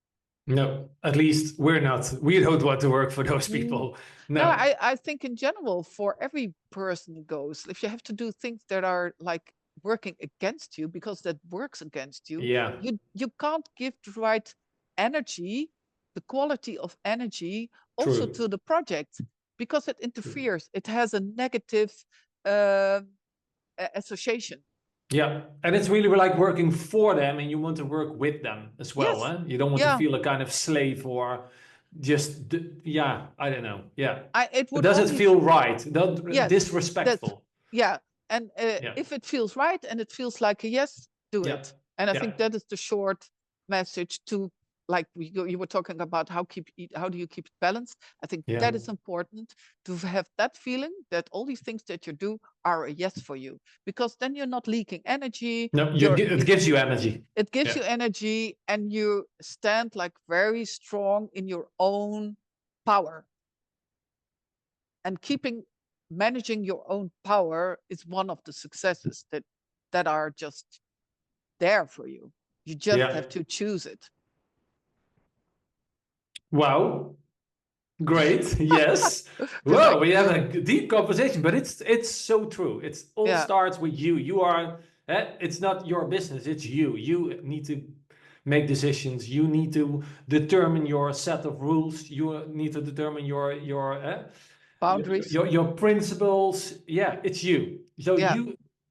No, at least we're not. We don't want to work for those Mm. people. No, No. I think in general, for every person goes, if you have to do things that are like working against you, because that works against you, Yeah. you can't give the right energy, the quality of energy also True. to the project, because it interferes. It has a negative association. Yeah, and it's really like working for them, and you want to work with them as well. Yes. You don't want to Yeah. feel a kind of slave or just, yeah, I don't know. Yeah. It would Does it only feel right? yes, Disrespectful. yeah. And Yeah. if it feels right and it feels like a yes, do Yeah. it. And I Yeah. think that is the short message to, like you were talking about how do you keep it balanced? I think Yeah. that is important, to have that feeling that all these things that you do are a yes for you, because then you're not leaking energy. No, it gives you energy. It gives Yeah. you energy, and you stand like very strong in your own power. And managing your own power is one of the successes that are just there for you. You just Yeah. have to choose it. Wow. Great. Yes. Whoa, we have a deep conversation, but it's so true. It's all Yeah. starts with you. You are, it's not your business, it's you. You need to make decisions. You need to determine your set of rules. You need to determine your Boundaries. your principles. Yeah, it's you. So Yeah.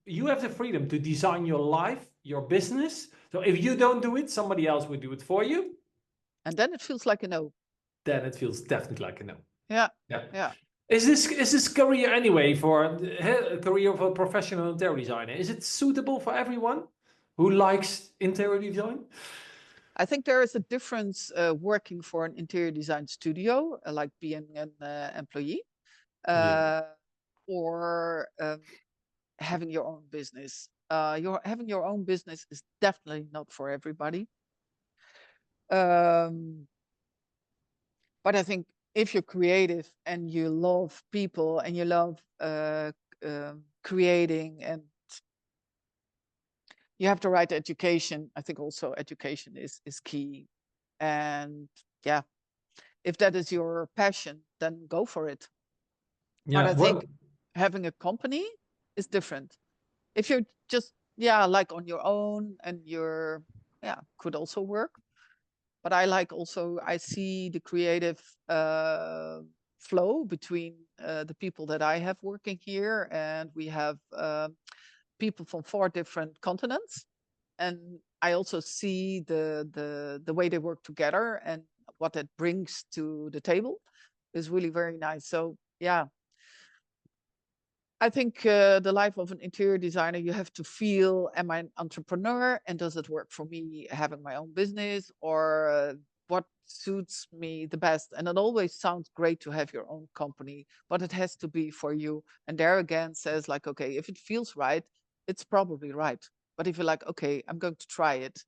you have the freedom to design your life, your business. So if you don't do it, somebody else will do it for you. And then it feels like a no. Then it feels definitely like a no. Yeah. Yeah. Yeah. Is this career anyway for a career of a professional interior designer? Is it suitable for everyone who likes interior design? I think there is a difference working for an interior design studio, like being an employee, or having your own business. Having your own business is definitely not for everybody. But I think if you're creative and you love people and you love creating, and you have the right education, I think also education is key. And yeah, if that is your passion, then go for it. Yeah. But I think having a company is different. If you're just, like on your own, and could also work. But I see the creative flow between the people that I have working here, and we have people from 4 different continents, and I also see the way they work together and what it brings to the table is really very nice. So yeah, I think the life of an interior designer, you have to feel, am I an entrepreneur, and does it work for me having my own business, or what suits me the best? And it always sounds great to have your own company, but it has to be for you. And there again says like, okay, if it feels right, it's probably right. But if you're like, okay, I'm going to try it,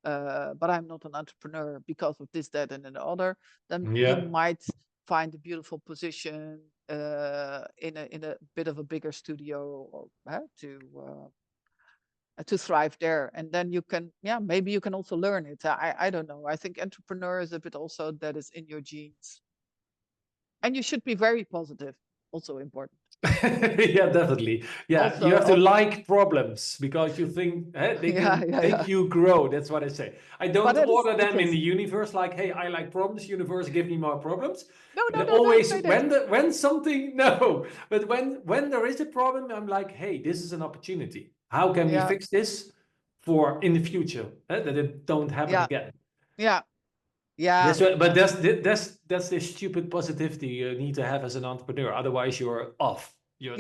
but I'm not an entrepreneur because of this, that, and the other, then you might find a beautiful position in a bit of a bigger studio, or to thrive there. And then you can, maybe you can also learn it. I don't know. I think entrepreneur is a bit also that is in your genes. And you should be very positive, also important. Yeah, definitely. Yeah, Also, you have to like problems, because you think they can make you grow. That's what I say. I don't order them in the universe like, hey, I like problems. Universe, give me more problems. No, but don't always say that. when something no, but when there is a problem, I'm like, hey, this is an opportunity. How can we fix this for in the future, that it don't happen again? Yeah. Yeah. That's what, but that's the stupid positivity you need to have as an entrepreneur. Otherwise, you're off. You're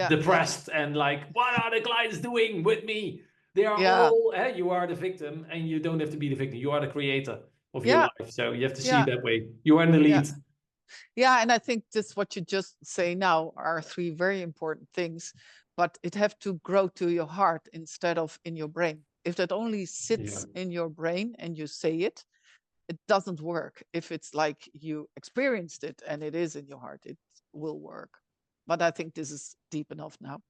depressed and like, what are the clients doing with me? They are all. You are the victim, and you don't have to be the victim. You are the creator of your life. So you have to see it that way. You are in the lead. Yeah, and I think this what you just say now are 3 very important things, but it have to grow to your heart instead of in your brain. If that only sits in your brain and you say it, it doesn't work. If it's like you experienced it and it is in your heart, it will work. But I think this is deep enough now.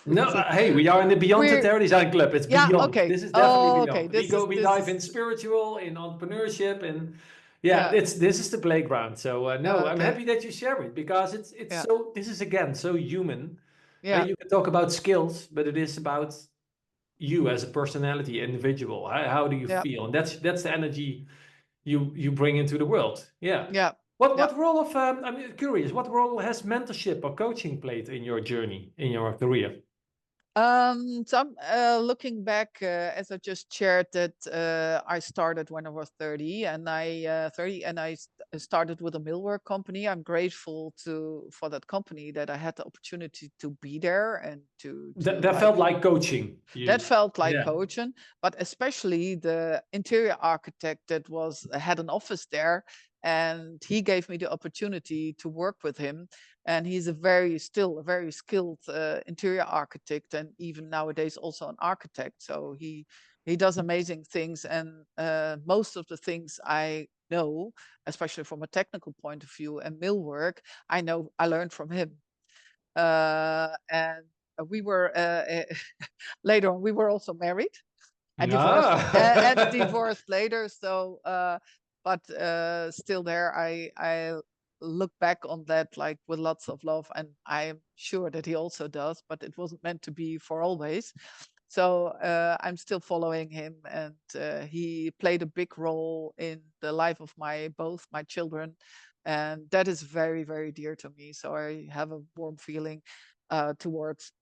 No, hey, we are in the Beyond Interior Design Club. It's beyond. Okay. This is definitely beyond. Okay. We dive in spiritual, in entrepreneurship, and this is the playground. So no, I'm happy that you share it, because it's so. This is again so human. Yeah. You can talk about skills, but it is about you as a personality, individual. How do you feel? And that's the energy you bring into the world. Yeah. Yeah. Yeah. What role of I'm curious. What role has mentorship or coaching played in your journey in your career? So I'm looking back, as I just shared that I started when I was 30, and I started with a millwork company. I'm grateful to for that company that I had the opportunity to be there and to That like felt like coaching. that You, felt like yeah, coaching, but especially the interior architect that was had an office there, and he gave me the opportunity to work with him. And he's still a very skilled interior architect, and even nowadays also an architect. So he does amazing things, and most of the things I know, especially from a technical point of view and millwork, I learned from him. And we were later on we were also married and yeah, divorced later. So but still there I look back on that like with lots of love, and I'm sure that he also does, but it wasn't meant to be for always. So I'm still following him, and he played a big role in the life of both my children, and that is very, very dear to me. So I have a warm feeling towards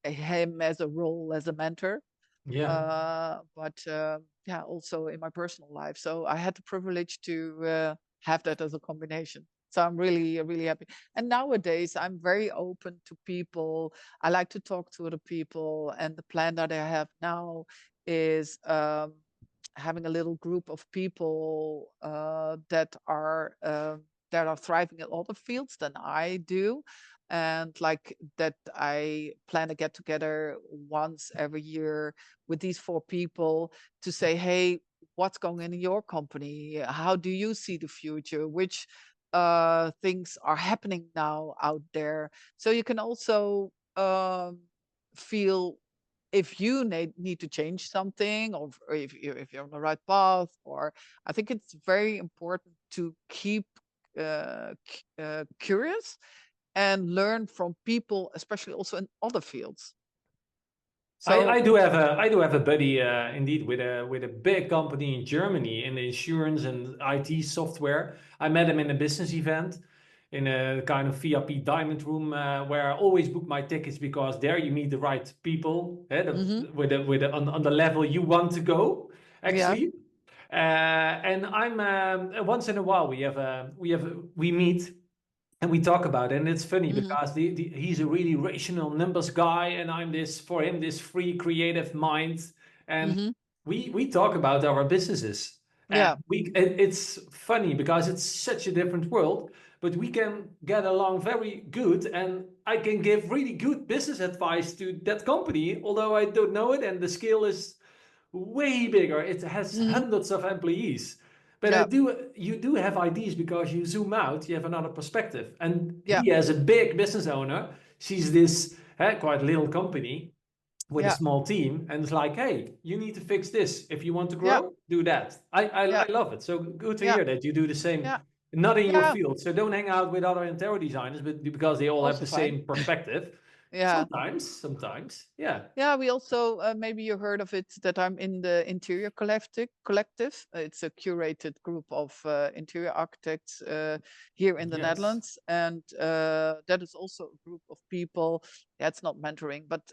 him as a role as a mentor, yeah, but yeah, also in my personal life. So I had the privilege to have that as a combination. So I'm really, really happy. And nowadays, I'm very open to people. I like to talk to other people. And the plan that I have now is having a little group of people that are thriving in other fields than I do, and like that I plan to get together once every year with these four people to say, hey, what's going on in your company? How do you see the future? Which things are happening now out there? So you can also feel if you need to change something, or if you're on the right path. Or I think it's very important to keep curious and learn from people, especially also in other fields. So, I do have a buddy indeed with a big company in Germany in the insurance and IT software. I met him in a business event in a kind of VIP diamond room where I always book my tickets because there you meet the right people hmm on the level you want to go yeah, actually. And I'm once in a while we meet and we talk about it, and it's funny hmm because he's a really rational numbers guy, and I'm this for him this free creative mind, and hmm we talk about our businesses, and yeah, it's funny because it's such a different world, but we can get along very good, and I can give really good business advice to that company, although I don't know it, and the scale is way bigger. It has hmm hundreds of employees. But yeah, you do have ideas because you zoom out, you have another perspective. And yeah, he, as a big business owner, sees this quite little company with a yeah, small team, and it's like, hey, you need to fix this. If you want to yeah, grow, do that. yeah, I love it. So good to yeah, hear that you do the same, yeah, not in your yeah. field. So don't hang out with other interior designers, but because they all have Also the fine. same perspective. Yeah. Sometimes, yeah. Yeah, we also maybe you heard of it that I'm in the Interior Collective. It's a curated group of interior architects here in the Yes. Netherlands, and that is also a group of people. Yeah, it's not mentoring, but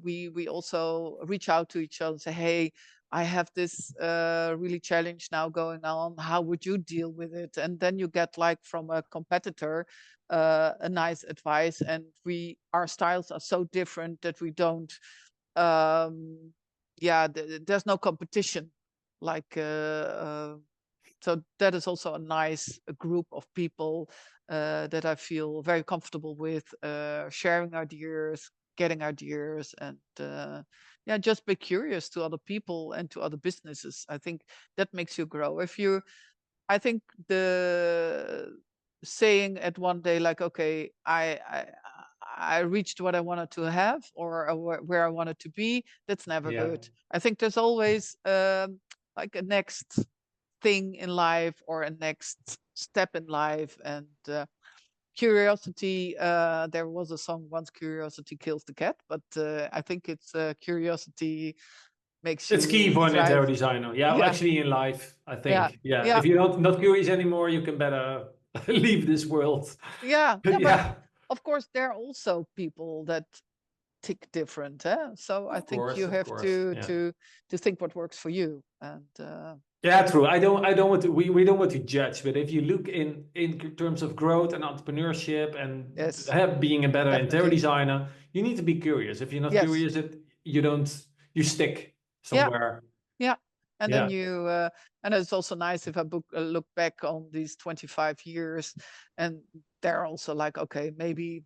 we also reach out to each other and say, "Hey, I have this really challenge now going on. How would you deal with it?" And then you get like from a competitor a nice advice, and our styles are so different that we don't yeah, there's no competition like so that is also a nice group of people that I feel very comfortable with, sharing ideas, getting ideas, and yeah, just be curious to other people and to other businesses. I think that makes you grow. If you I think the saying at one day like, okay, I reached what I wanted to have, or where I wanted to be, that's never Yeah. good. I think there's always like a next thing in life or a next step in life, and curiosity. There was a song once, "Curiosity kills the cat," but I think it's curiosity makes It's key you for an thrive. interior designer. Yeah, Yeah, actually in life, I yeah, think. Yeah, yeah, if you're not curious anymore, you can better leave this world. yeah, yeah. But Yeah, of course, there are also people that tick different. Eh? So I think you of have course. to Yeah. think what works for you. And Yeah, true. I don't want to we don't want to judge, but if you look in terms of growth and entrepreneurship and yes, being a better interior definitely. designer, you need to be curious. If you're not Yes. curious, you don't you stick Yeah. somewhere. Yeah. And then Yeah. you, and it's also nice if I look back on these 25 years, and they're also like, okay, maybe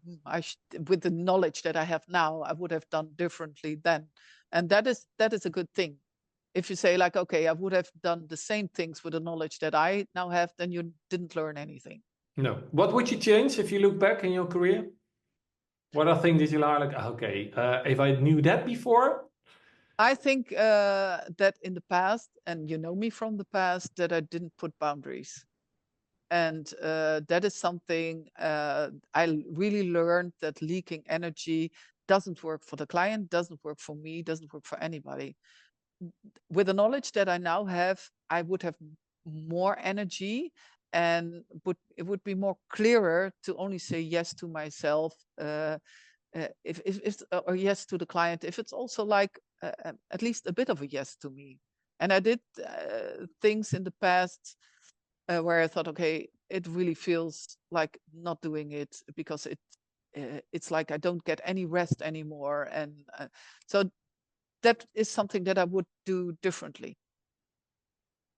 with the knowledge that I have now, I would have done differently then. And that is a good thing. If you say like, okay, I would have done the same things with the knowledge that I now have, then you didn't learn anything. No. What would you change if you look back in your career? What are things that you are like, okay, if I knew that before? I think that in the past, and you know me from the past, that I didn't put boundaries. And that is something I really learned, that leaking energy doesn't work for the client, doesn't work for me, doesn't work for anybody. With the knowledge that I now have, I would have more energy, and it would be more clearer to only say yes to myself, if or yes to the client, if it's also like at least a bit of a yes to me. And I did things in the past where I thought, okay, it really feels like not doing it, because it's like I don't get any rest anymore, and so that is something that I would do differently.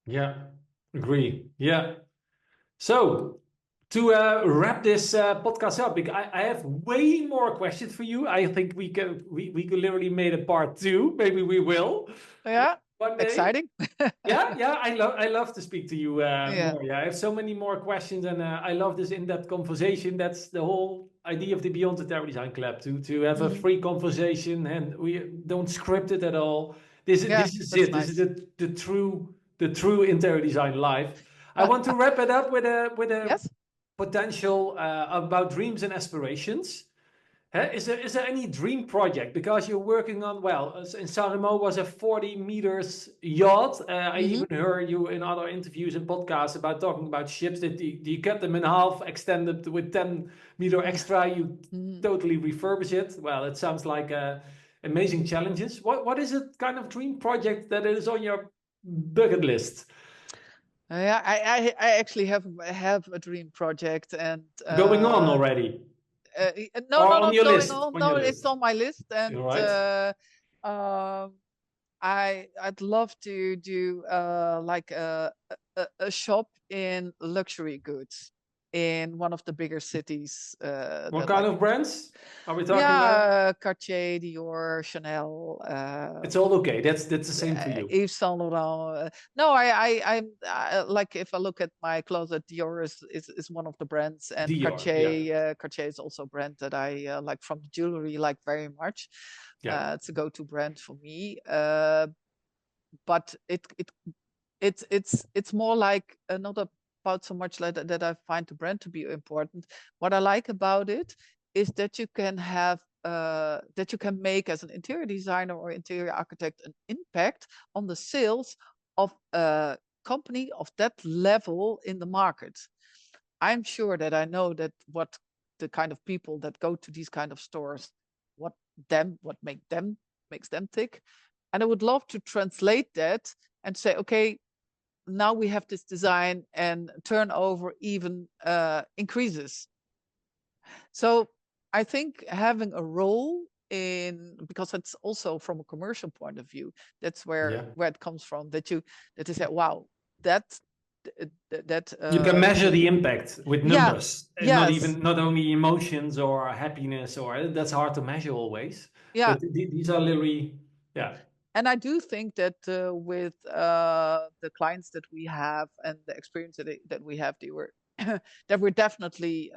Yeah, agree. Yeah. So to wrap this podcast up, because I have way more questions for you. I think we could literally made a part two. Maybe we will Yeah, one day. exciting. Yeah. I love to speak to you Yeah. more. Yeah, I have so many more questions, and I love this in-depth conversation. That's the whole idea of the Beyond Interior Design Club, to have a Hmm. free conversation, and we don't script it at all. This is Yeah, this is that's it. This is nice. the true interior design life. I want to wrap it up with a Yes. potential about dreams and aspirations. Is there any dream project? Because you're working on, well, in Sarimo was a 40 meters yacht. I Hmm. even heard you in other interviews and podcasts about talking about ships that you cut them in half, extended with 10-meter extra. You Hmm. totally refurbish it. Well, it sounds like amazing challenges. What is it kind of dream project that is on your bucket list? Yeah, I actually have a dream project, and Going on already? no, Or no, on not your going list? on. On your No, it's list. on my list, and All right. um, I'd love to do like a shop in luxury goods in one of the bigger cities. What That kind like, of brands are we talking about? yeah, Cartier, Dior, Chanel, It's all okay. That's the same for you. Yves Saint Laurent. No, I like, if I look at my closet, Dior is one of the brands, and Dior. Yeah. Cartier is also a brand that I like from the jewelry, like very much. Yeah. It's a go-to brand for me. But it's more like not about so much like that I find the brand to be important. What I like about it is that you can have that you can make, as an interior designer or interior architect, an impact on the sales of a company of that level in the market. I'm sure that I know that what the kind of people that go to these kind of stores, what makes them tick. And I would love to translate that and say, okay, now we have this design, and turnover even increases. So I think having a role in, because it's also from a commercial point of view, that's where Yeah. it comes from, that you say, wow, that that You can measure the impact with yeah, numbers and yes, not only emotions or happiness, or that's hard to measure always. yeah. But these are literally, yeah. And I do think that with the clients that we have and the experience that we have, they were that we're definitely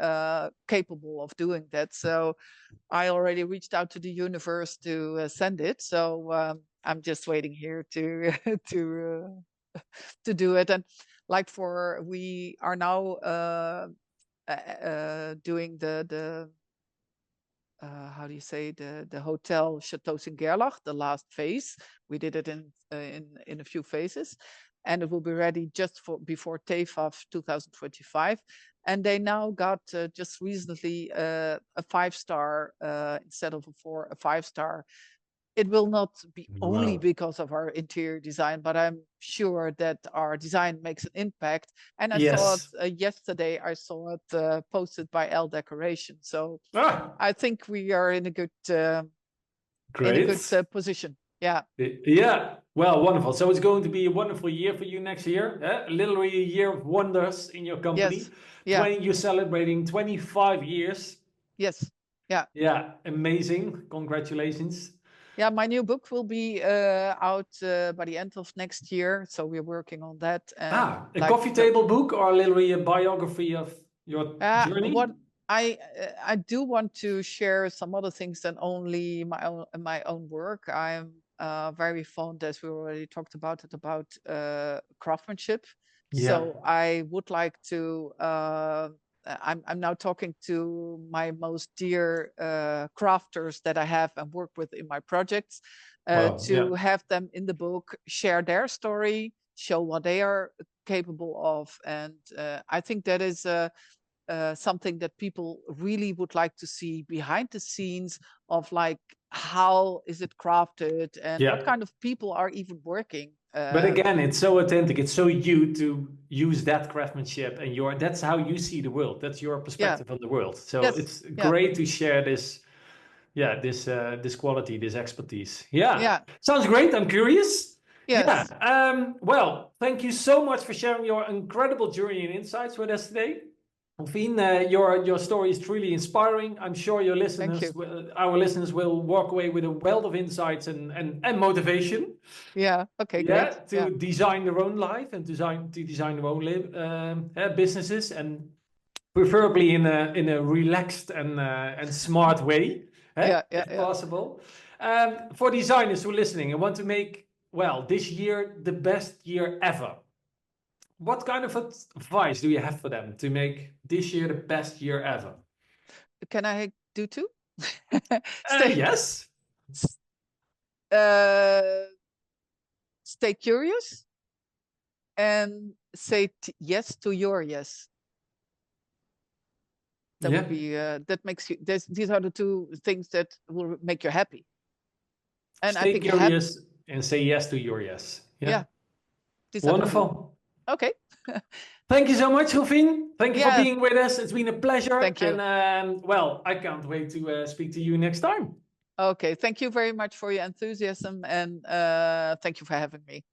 capable of doing that. So I already reached out to the universe to send it. So I'm just waiting here to to do it. And like, we are now doing the how do you say, the hotel Chateau Gerlach, the last phase. We did it in a few phases, and it will be ready just before TEFAF 2025. And they now got just recently a 5-star instead of a 5-star. It will not be only Wow. because of our interior design, but I'm sure that our design makes an impact. And I saw Yes. it yesterday. I saw it posted by L Decoration. So Ah, I think we are in a good great. position. Yeah. Yeah. Well, wonderful. So it's going to be a wonderful year for you next year. Literally a year of wonders in your company. Yes. Yeah. You're celebrating 25 years. Yes. Yeah. Yeah, amazing. Congratulations. Yeah. My new book will be out by the end of next year. So we're working on that. And A coffee table book or literally a biography of your journey? what I do want to share some other things than only my own work. I'm very fond, as we already talked about it, about craftsmanship. Yeah. So I would like to. I'm now talking to my most dear crafters that I have and work with in my projects, Wow. Yeah. to have them in the book, share their story, show what they are capable of, and I think that is something that people really would like to see behind the scenes of, like, how is it crafted and what Yeah. kind of people are even working. But again, it's so authentic. It's so you to use that craftsmanship and that's how you see the world. That's your Yeah. perspective on the world. So Yes. it's Yeah. great to share this, this quality, this expertise. Yeah. Yeah. Sounds great. I'm curious. Yeah. Yes. Well, thank you so much for sharing your incredible journey and insights with us today. Roelfien, your story is truly inspiring. I'm sure Thank you. our listeners will walk away with a wealth of insights and motivation. Yeah. Okay. Yeah, Great. to Yeah. design their own life and design their own businesses, and preferably in a relaxed and smart way, Yeah. Yeah. if Yeah. possible. For designers who are listening and want to make this year the best year ever, what kind of advice do you have for them to make this year the best year ever? Can I do two? Stay. Yes. Stay curious and say yes to your yes. That would be that makes you. These are the two things that will make you happy. And I Stay think curious and say yes to your yes. yeah. These are the two. Wonderful. Okay. Thank you so much, Roelfien. Thank you for Yes. being with us. It's been a pleasure. Thank you. And well, I can't wait to speak to you next time. Okay. Thank you very much for your enthusiasm, and thank you for having me.